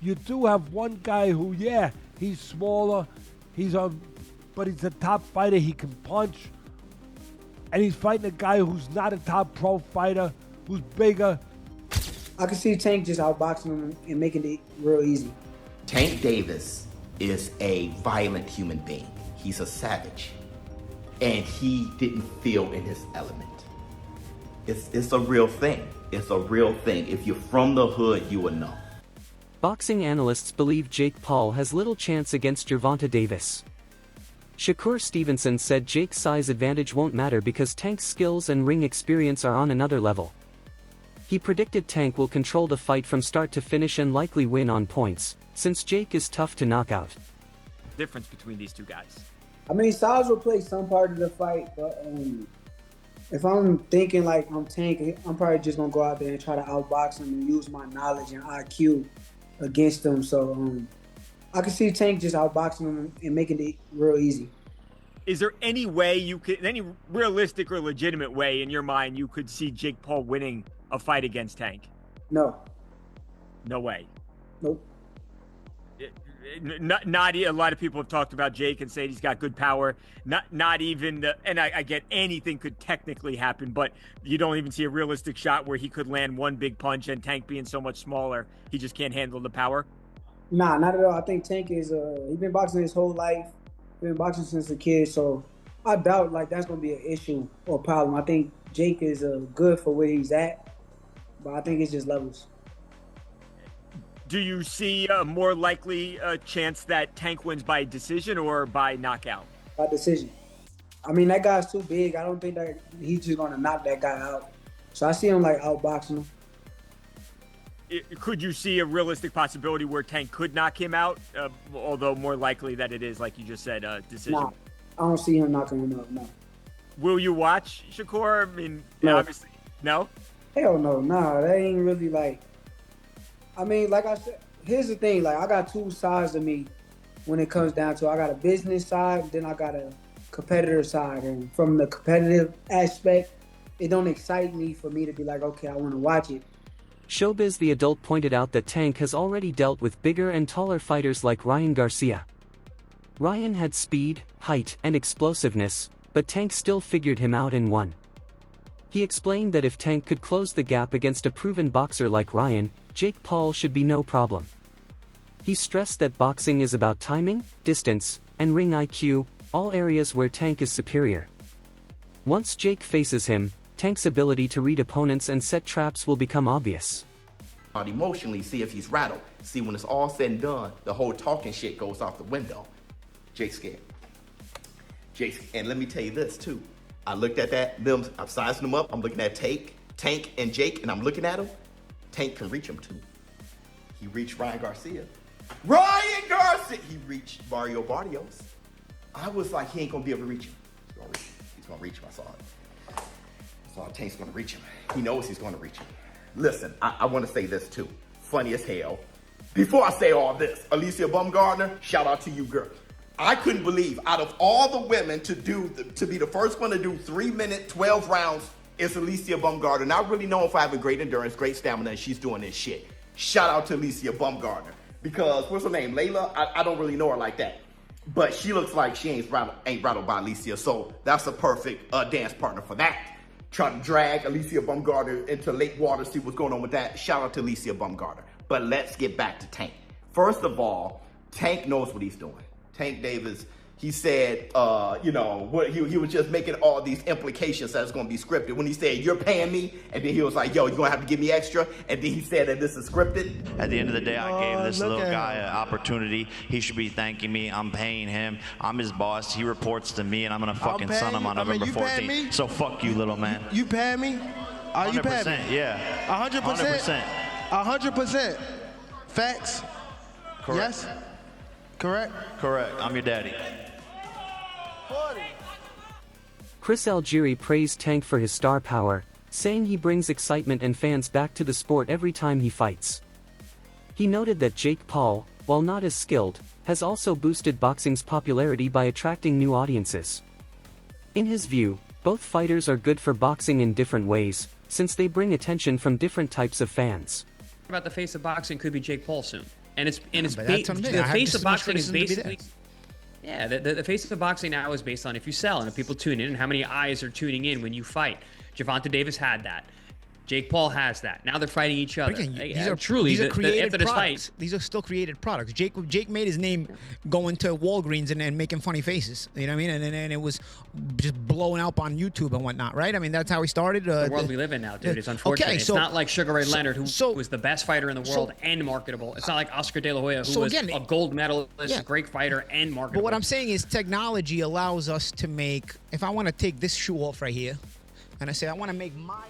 you do have one guy who, yeah, he's smaller, but he's a top fighter. He can punch, and he's fighting a guy who's not a top pro fighter, who's bigger. I can see Tank just outboxing him and making it real easy. Tank Davis is a violent human being. He's a savage, and he didn't feel in his element. It's a real thing. It's a real thing. If you're from the hood, you will know. Boxing analysts believe Jake Paul has little chance against Gervonta Davis. Shakur Stevenson said Jake's size advantage won't matter because Tank's skills and ring experience are on another level. He predicted Tank will control the fight from start to finish and likely win on points, since Jake is tough to knock out. Difference between these two guys. I mean, size will play some part of the fight, but if I'm thinking like I'm Tank, I'm probably just gonna go out there and try to outbox him and use my knowledge and IQ against him. So I can see Tank just outboxing him and making it real easy. Is there any way you could, any realistic or legitimate way in your mind you could see Jake Paul winning a fight against Tank? No. No way. Nope. Not a lot of people have talked about Jake and said he's got good power. Not even and I get anything could technically happen, but you don't even see a realistic shot where he could land one big punch, and Tank being so much smaller, he just can't handle the power. Nah, not at all. I think Tank is he's been boxing his whole life. Been boxing since a kid, so I doubt like that's gonna be an issue or problem. I think Jake is good for where he's at, but I think it's just levels. Do you see a more likely chance that Tank wins by decision or by knockout? By decision. I mean, that guy's too big. I don't think that he's just gonna knock that guy out. So I see him like outboxing him. Could you see a realistic possibility where Tank could knock him out? Although more likely that it is, like you just said, a decision. Nah, I don't see him knocking him out, no. Will you watch, Shakur? I mean, no. Obviously, no? Hell no, nah. That ain't really like... I mean, like I said, here's the thing. Like, I got two sides of me when it comes down to it. I got a business side, then I got a competitor side. And from the competitive aspect, it don't excite me for me to be like, okay, I want to watch it. Showbiz the Adult pointed out that Tank has already dealt with bigger and taller fighters like Ryan Garcia. Ryan had speed, height, and explosiveness, but Tank still figured him out and won. He explained that if Tank could close the gap against a proven boxer like Ryan, Jake Paul should be no problem. He stressed that boxing is about timing, distance, and ring IQ, all areas where Tank is superior. Once Jake faces him, Tank's ability to read opponents and set traps will become obvious. Emotionally, see if he's rattled. See, when it's all said and done, the whole talking shit goes out the window. Jake's scared. And let me tell you this too. I looked at I'm sizing them up. I'm looking at Tank and Jake, and I'm looking at them. Tank can reach him too. He reached Ryan Garcia. He reached Mario Barrios. I was like, he ain't gonna be able to reach him. He's gonna reach him. I saw it. Tank's gonna reach him. He knows he's gonna reach him. Listen, I wanna say this too. Funny as hell. Before I say all this, Alicia Baumgardner, shout out to you, girl. I couldn't believe out of all the women to be the first one to do 3 minute, 12 rounds is Alicia Baumgardner. And I really know if I have a great endurance, great stamina, and she's doing this shit. Shout out to Alicia Baumgardner. Because, what's her name, Layla? I don't really know her like that. But she looks like she ain't rattled by Alicia, so that's a perfect dance partner for that. Trying to drag Alicia Baumgardner into lake water, see what's going on with that. Shout out to Alicia Baumgardner. But let's get back to Tank. First of all, Tank knows what he's doing. Tank Davis, he said, he was just making all these implications that it's going to be scripted. When he said, you're paying me, and then he was like, yo, you're going to have to give me extra, and then he said that this is scripted. At the end of the day, I gave this little guy an opportunity. He should be thanking me. I'm paying him. I'm his boss. He reports to me, and I'm going to fucking son him on November 14th. So fuck you, little man. You paying me? Are you paying me? Yeah. 100%? 100%. Facts? Correct. Yes? Correct? Correct. I'm your daddy. Chris Algieri praised Tank for his star power, saying he brings excitement and fans back to the sport every time he fights. He noted that Jake Paul, while not as skilled, has also boosted boxing's popularity by attracting new audiences. In his view, both fighters are good for boxing in different ways, since they bring attention from different types of fans. About the face of boxing could be Jake Paul soon. And the face of boxing is basically. Yeah, the face of boxing now is based on if you sell and if people tune in and how many eyes are tuning in when you fight. Gervonta Davis had that. Jake Paul has that. Now they're fighting each other. Again, these are created products. These are still created products. Jake made his name going to Walgreens and making funny faces. You know what I mean? And it was just blowing up on YouTube and whatnot, right? I mean, that's how he started. The world we live in now, dude. It's unfortunate. Okay, it's not like Sugar Ray Leonard, who was the best fighter in the world and marketable. It's not like Oscar De La Hoya, who was a gold medalist, a great fighter and marketable. But what I'm saying is technology allows us to make, if I want to take this shoe off right here, and I say I want to make my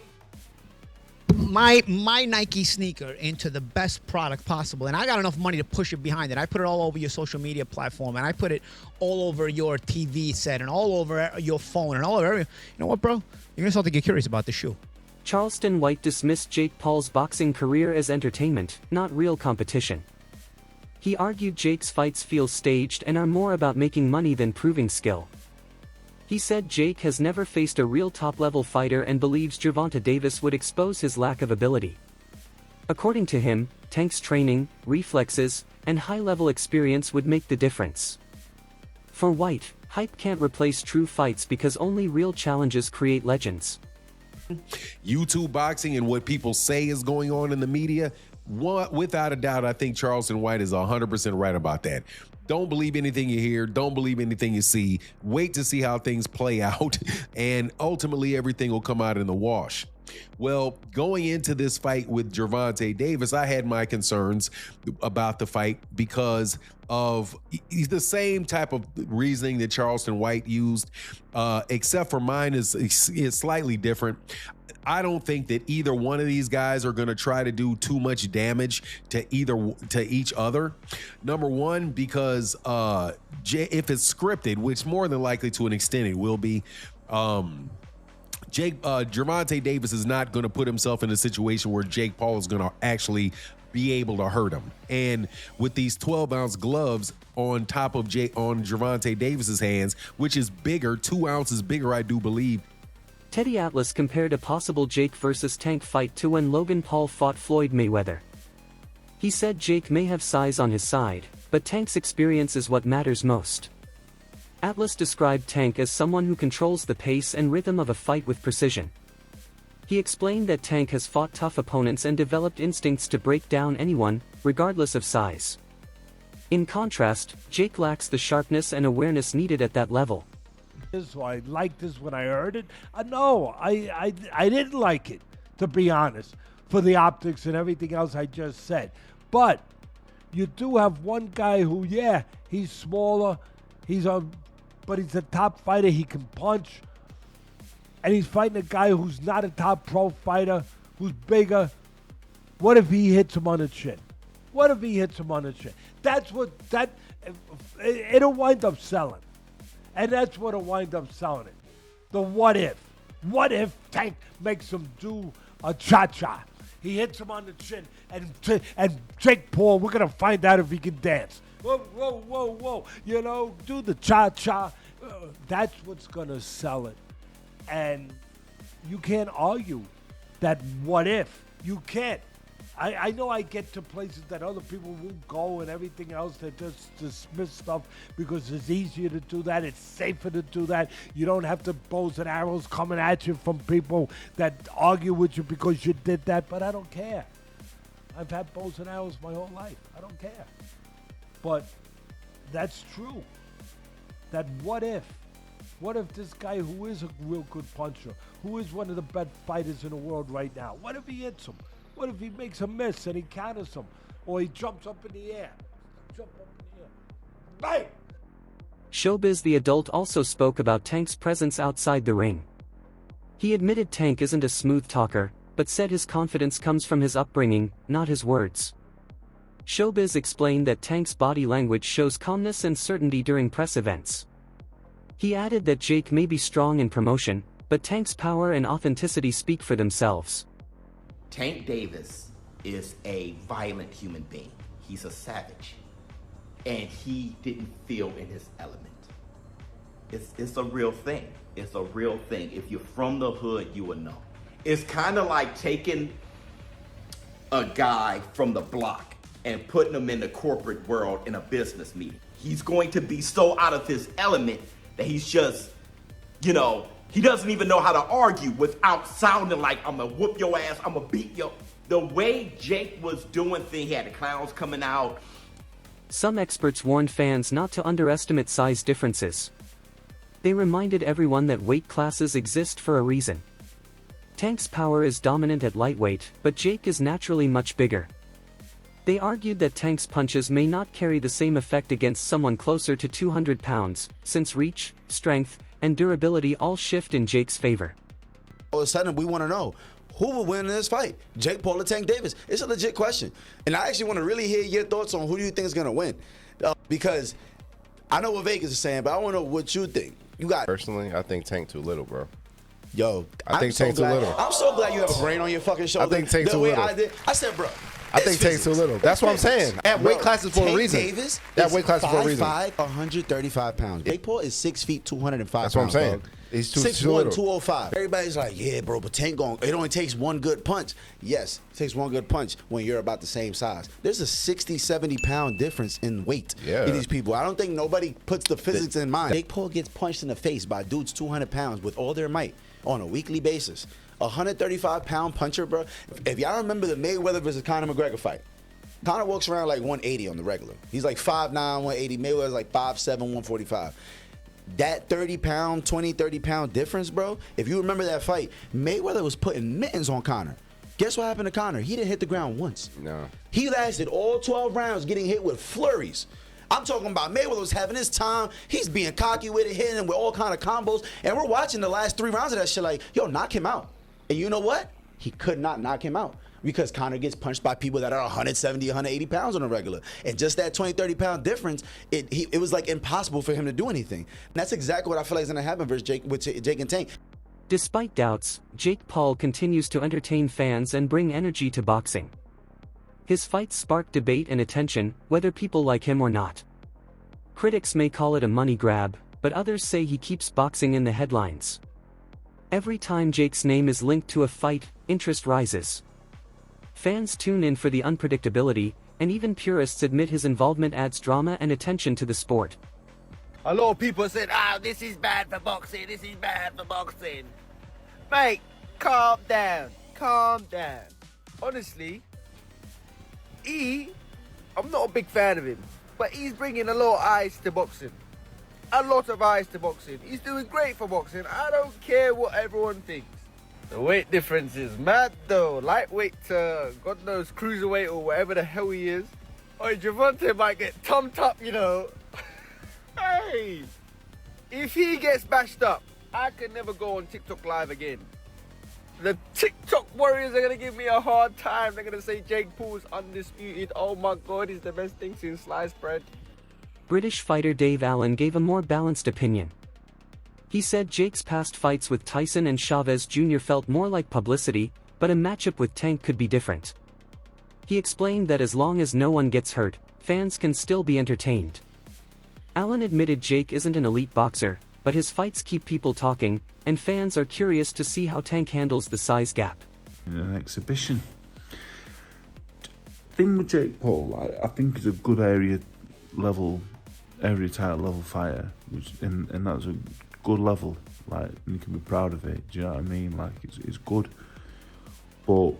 Nike sneaker into the best product possible, and I got enough money to push it behind it. I put it all over your social media platform, and I put it all over your TV set and all over your phone and all over. You know what, bro? You're gonna start to get curious about the shoe. Charleston White dismissed Jake Paul's boxing career as entertainment, not real competition. He argued Jake's fights feel staged and are more about making money than proving skill. He said Jake has never faced a real top-level fighter and believes Gervonta Davis would expose his lack of ability. According to him, Tank's training, reflexes, and high-level experience would make the difference. For White, hype can't replace true fights because only real challenges create legends. YouTube boxing and what people say is going on in the media, without a doubt, I think Charleston White is 100% right about that. Don't believe anything you hear. Don't believe anything you see. Wait to see how things play out, and ultimately everything will come out in the wash. Well, going into this fight with Gervonta Davis, I had my concerns about the fight because of the same type of reasoning that Charleston White used, except for mine is slightly different. I don't think that either one of these guys are going to try to do too much damage to each other. Number one, because if it's scripted, which more than likely to an extent it will be, Gervonta Davis is not going to put himself in a situation where Jake Paul is going to actually be able to hurt him. And with these 12-ounce gloves on top of Gervonta Davis's hands, which is bigger, 2 ounces bigger, I do believe. Teddy Atlas compared a possible Jake versus Tank fight to when Logan Paul fought Floyd Mayweather. He said Jake may have size on his side, but Tank's experience is what matters most. Atlas described Tank as someone who controls the pace and rhythm of a fight with precision. He explained that Tank has fought tough opponents and developed instincts to break down anyone, regardless of size. In contrast, Jake lacks the sharpness and awareness needed at that level. So I liked this when I heard it. No, I didn't like it, to be honest, for the optics and everything else I just said. But you do have one guy who, he's smaller, but he's a top fighter. He can punch, and he's fighting a guy who's not a top pro fighter, who's bigger. What if he hits him on the chin? It'll wind up selling. And that's what'll wind up selling it. The what if. What if Tank makes him do a cha-cha? He hits him on the chin, and Jake Paul, we're going to find out if he can dance. Whoa. Do the cha-cha. That's what's going to sell it. And you can't argue that what if. You can't. I know I get to places that other people won't go and everything else. They just dismiss stuff because it's easier to do that. It's safer to do that. You don't have the bows and arrows coming at you from people that argue with you because you did that. But I don't care. I've had bows and arrows my whole life. I don't care. But that's true. That what if? What if this guy who is a real good puncher, who is one of the best fighters in the world right now, what if he hits him? What if he makes a miss and he counters him? Or he jumps up in the air. Bang! Showbiz the Adult also spoke about Tank's presence outside the ring. He admitted Tank isn't a smooth talker, but said his confidence comes from his upbringing, not his words. Showbiz explained that Tank's body language shows calmness and certainty during press events. He added that Jake may be strong in promotion, but Tank's power and authenticity speak for themselves. Tank Davis is a violent human being. He's a savage. And he didn't feel in his element. It's a real thing. It's a real thing. If you're from the hood, you will know. It's kind of like taking a guy from the block and putting him in the corporate world in a business meeting. He's going to be so out of his element that he's just, you know, he doesn't even know how to argue without sounding like, I'm gonna whoop your ass, I'm gonna beat you. The way Jake was doing things, he had the clowns coming out. Some experts warned fans not to underestimate size differences. They reminded everyone that weight classes exist for a reason. Tank's power is dominant at lightweight, but Jake is naturally much bigger. They argued that Tank's punches may not carry the same effect against someone closer to 200 pounds, since reach, strength, and durability all shift in Jake's favor. All of a sudden, we want to know, who will win in this fight? Jake Paul or Tank Davis? It's a legit question. And I actually want to really hear your thoughts on who do you think is going to win. Because I know what Vegas is saying, but I want to know what you think. You got Personally, I think Tank too little, bro. Yo, I think Tank too little. I'm so glad you have a brain on your fucking shoulder. I think Tank too little. I said, bro. I think Tank's too little. That's what I'm saying. At weight classes for a reason. Davis that weight class for a reason. 5'5", 135 pounds. Jake Paul is 6 feet, 205 pounds. That's what I'm saying. Dog. He's too 6'1", little. 205. Everybody's like, yeah, bro, but Tank it only takes one good punch. Yes, it takes one good punch when you're about the same size. There's a 60, 70 pound difference in weight in these people. I don't think nobody puts the physics in mind. Jake Paul gets punched in the face by dudes 200 pounds with all their might on a weekly basis. 135-pound puncher, bro. If y'all remember the Mayweather versus Conor McGregor fight, Conor walks around like 180 on the regular. He's like 5'9", 180. Mayweather's like 5'7", 145. That 30-pound, 20, 30-pound difference, bro, if you remember that fight, Mayweather was putting mittens on Conor. Guess what happened to Conor? He didn't hit the ground once. No. He lasted all 12 rounds getting hit with flurries. I'm talking about Mayweather was having his time. He's being cocky with it, hitting him with all kind of combos. And we're watching the last 3 rounds of that shit like, yo, knock him out. And you know what? He could not knock him out because Conor gets punched by people that are 170, 180 pounds on a regular. And just that 20, 30-pound difference, it was like impossible for him to do anything. And that's exactly what I feel like is going to happen versus Jake and Tank. Despite doubts, Jake Paul continues to entertain fans and bring energy to boxing. His fights spark debate and attention, whether people like him or not. Critics may call it a money grab, but others say he keeps boxing in the headlines. Every time Jake's name is linked to a fight, interest rises. Fans tune in for the unpredictability, and even purists admit his involvement adds drama and attention to the sport. A lot of people said, this is bad for boxing, this is bad for boxing. Mate, calm down, calm down. Honestly, I'm not a big fan of him, but he's bringing a lot of eyes to boxing. A lot of eyes to boxing. He's doing great for boxing. I don't care what everyone thinks. The weight difference is mad though. Lightweight to, God knows, cruiserweight or whatever the hell he is. Oh, Gervonta might get thumped up, you know. Hey, if he gets bashed up, I can never go on TikTok live again. The TikTok warriors are going to give me a hard time. They're going to say Jake Paul is undisputed. Oh my God, he's the best thing since sliced bread. British fighter Dave Allen gave a more balanced opinion. He said Jake's past fights with Tyson and Chavez Jr. felt more like publicity, but a matchup with Tank could be different. He explained that as long as no one gets hurt, fans can still be entertained. Allen admitted Jake isn't an elite boxer, but his fights keep people talking, and fans are curious to see how Tank handles the size gap. In an exhibition. Thing with Jake Paul, I think he's a good area title level fighter, and that's a good level, like, and you can be proud of it. Do you know what I mean? Like, it's good. But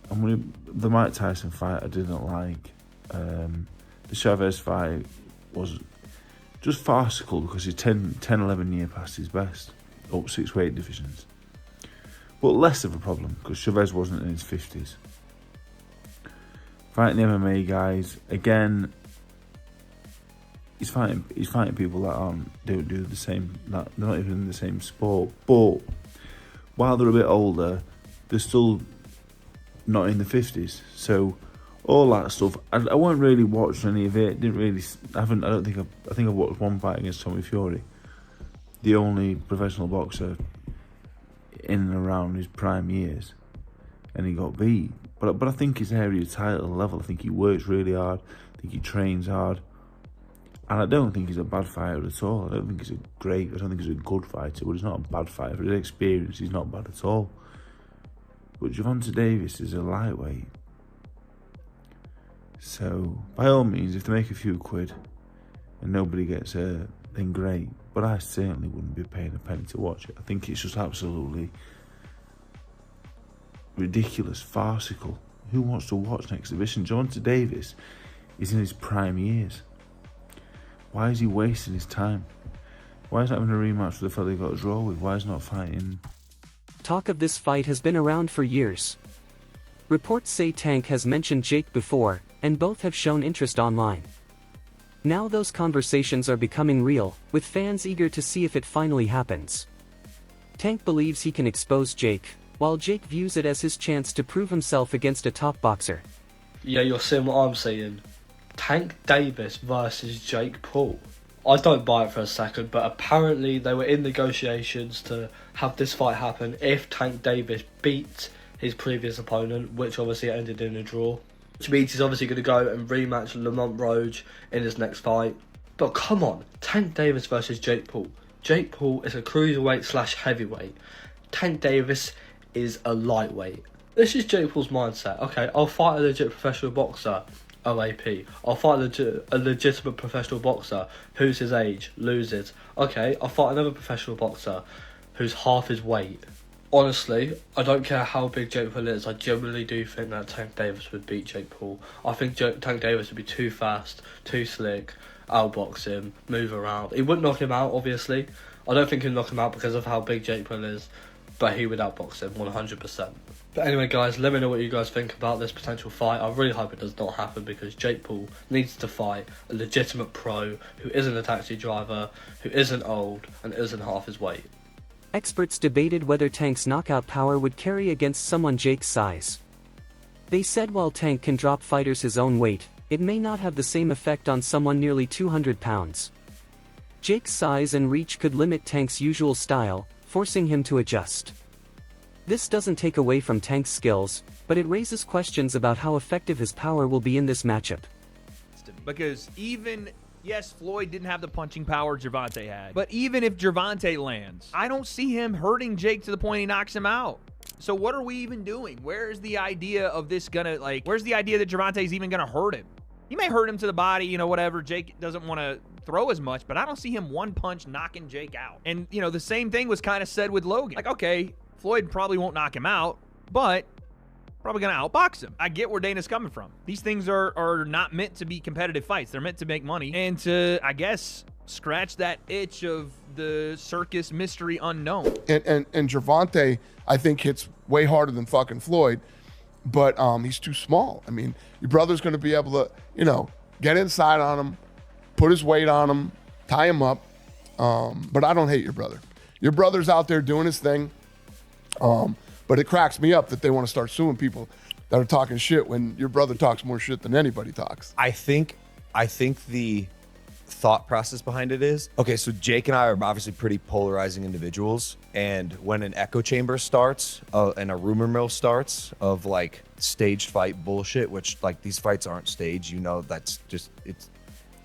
the Mike Tyson fight I didn't like. The Chavez fight was just farcical because he's 10, 11 years past his best, up 6 weight divisions. But less of a problem because Chavez wasn't in his 50s. Fighting the MMA guys, again, he's fighting people that don't do the same, that they're not even in the same sport. But while they're a bit older, they're still not in the 50s. So all that stuff, I won't really watch any of it. I think I've watched one fight against Tommy Fury, the only professional boxer in and around his prime years, and he got beat. But I think his area title level, I think he works really hard, I think he trains hard, and I don't think he's a bad fighter at all. I don't think he's a good fighter, but he's not a bad fighter. For his experience, he's not bad at all. But Gervonta Davis is a lightweight. So, by all means, if they make a few quid and nobody gets hurt, then great. But I certainly wouldn't be paying a penny to watch it. I think it's just absolutely ridiculous, farcical. Who wants to watch an exhibition? Gervonta Davis is in his prime years. Why is he wasting his time? Why is he not having a rematch with the fella he got a draw with? Why is he not fighting? Talk of this fight has been around for years. Reports say Tank has mentioned Jake before, and both have shown interest online. Now those conversations are becoming real, with fans eager to see if it finally happens. Tank believes he can expose Jake, while Jake views it as his chance to prove himself against a top boxer. Yeah, you're seeing what I'm seeing. Tank Davis versus Jake Paul. I don't buy it for a second, but apparently they were in negotiations to have this fight happen if Tank Davis beats his previous opponent, which obviously ended in a draw. Which means he's obviously going to go and rematch Lamont Roach in his next fight. But come on, Tank Davis versus Jake Paul. Jake Paul is a cruiserweight / heavyweight. Tank Davis is a lightweight. This is Jake Paul's mindset. Okay, I'll fight a legit professional boxer, OAP. I'll fight a legitimate professional boxer who's his age, loses. Okay, I'll fight another professional boxer who's half his weight. Honestly, I don't care how big Jake Paul is, I genuinely do think that Tank Davis would beat Jake Paul. I think Tank Davis would be too fast, too slick, outbox him, move around. He wouldn't knock him out, obviously. I don't think he'd knock him out because of how big Jake Paul is, but he would outbox him 100%. But anyway guys, let me know what you guys think about this potential fight. I really hope it does not happen because Jake Paul needs to fight a legitimate pro who isn't a taxi driver, who isn't old, and isn't half his weight. Experts debated whether Tank's knockout power would carry against someone Jake's size. They said while Tank can drop fighters his own weight, it may not have the same effect on someone nearly 200 pounds. Jake's size and reach could limit Tank's usual style, forcing him to adjust. This doesn't take away from Tank's skills, but it raises questions about how effective his power will be in this matchup. Because yes, Floyd didn't have the punching power Gervonta had. But even if Gervonta lands, I don't see him hurting Jake to the point he knocks him out. So what are we even doing? Where's the idea of this where's the idea that Gervonta is even gonna hurt him? He may hurt him to the body, whatever. Jake doesn't want to throw as much, but I don't see him one punch knocking Jake out. And, the same thing was kind of said with Logan. Like, okay, Floyd probably won't knock him out, but probably going to outbox him. I get where Dana's coming from. These things are not meant to be competitive fights. They're meant to make money and to, I guess, scratch that itch of the circus mystery unknown. And Gervonta, I think, hits way harder than fucking Floyd, but he's too small. I mean, your brother's going to be able to, get inside on him, put his weight on him, tie him up. But I don't hate your brother. Your brother's out there doing his thing. But it cracks me up that they want to start suing people that are talking shit when your brother talks more shit than anybody talks. I think the thought process behind it is, okay, so Jake and I are obviously pretty polarizing individuals, and when an echo chamber starts and a rumor mill starts of like staged fight bullshit, which like these fights aren't staged, that's just, it's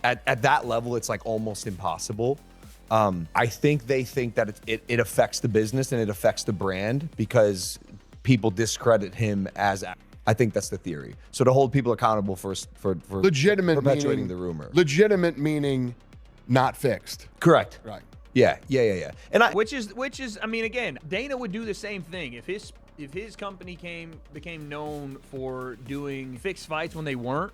at that level, it's like almost impossible. I think they think that it affects the business and it affects the brand because people discredit him as. I think that's the theory. So to hold people accountable for legitimate perpetuating meaning, the rumor. Legitimate meaning not fixed. Correct. Right. Yeah. And which is, I mean, again, Dana would do the same thing if his company became known for doing fixed fights when they weren't.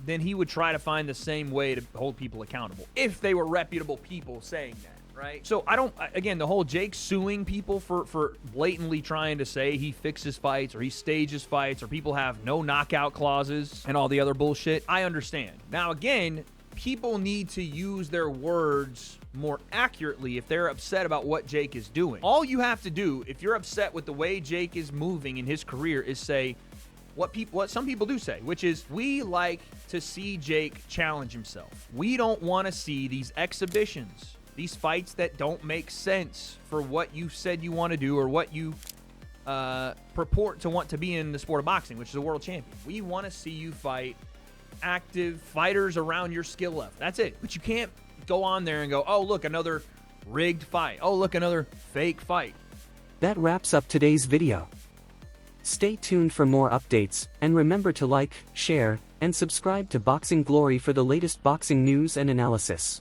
Then he would try to find the same way to hold people accountable if they were reputable people saying that, right? So the whole Jake suing people for blatantly trying to say he fixes fights or he stages fights or people have no knockout clauses and all the other bullshit, I understand. Now, again, people need to use their words more accurately if they're upset about what Jake is doing. All you have to do, if you're upset with the way Jake is moving in his career, is say, what some people do say, which is, we like to see Jake challenge himself. We don't want to see these exhibitions, these fights that don't make sense for what you said you want to do or what you purport to want to be in the sport of boxing, which is a world champion. We want to see you fight active fighters around your skill level. That's it. But you can't go on there and go, oh, look, another rigged fight. Oh, look, another fake fight. That wraps up today's video. Stay tuned for more updates, and remember to like, share, and subscribe to Boxing Glory for the latest boxing news and analysis.